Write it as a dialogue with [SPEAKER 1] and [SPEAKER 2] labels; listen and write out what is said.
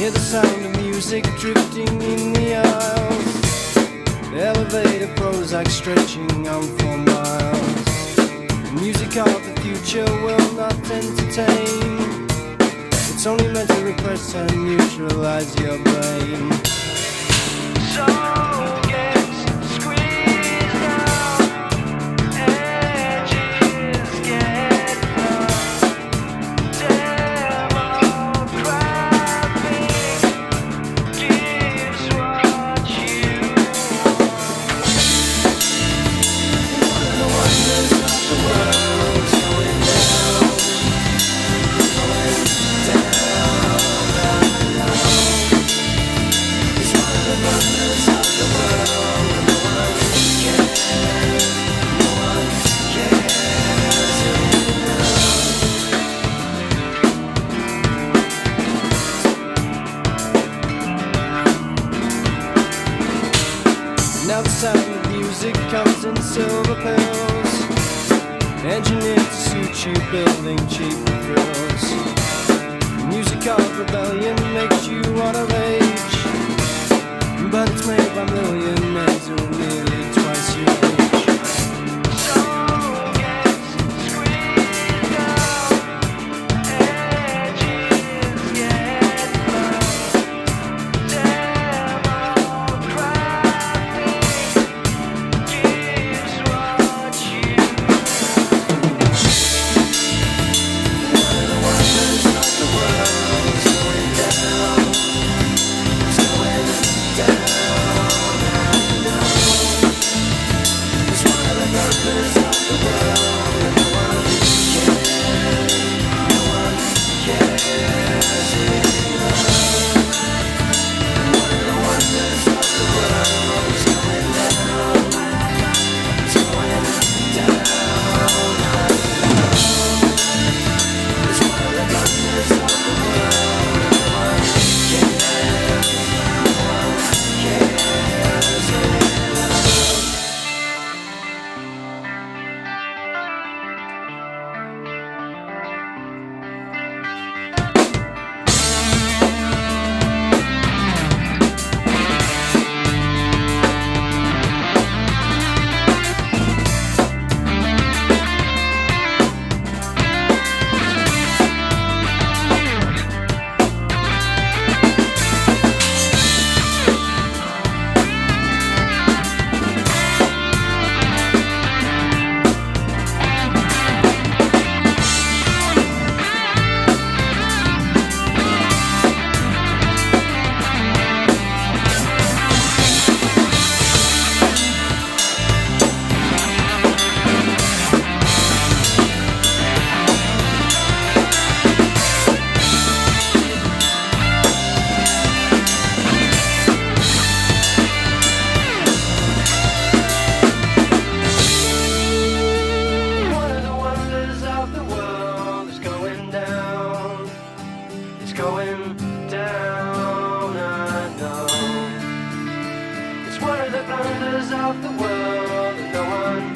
[SPEAKER 1] Hear the sound of music drifting in the aisles. Elevator Prozac stretching on for miles. The music of the future will not entertain. It's only meant to repress and neutralize your brain. Soul gets squeezed out, edges get blurred. Democratic gives what you want. One of the wonders of the world's going down, going down. It's one of the wonders of the world. No one cares, no one cares enough. Now the sound of music comes in silver pills, engineered to suit you, building cheap thrills. Music of rebellion makes you wanna rage, but it's made by millionaires who are nearly twice your age. Soul gets squeezed out, edges get blurred. Democratic gives what you want. One of the wonders of the world is going down. It's going down. It's one of the wonders of the world. No one cares. No one cares enough. One of the wonders of the world is going down. It's going down. It's one of the wonders of the world. No one cares. No one cares enough. One of the wonders of the world is going down. It's going down, I know. It's one of the wonders of the world that no one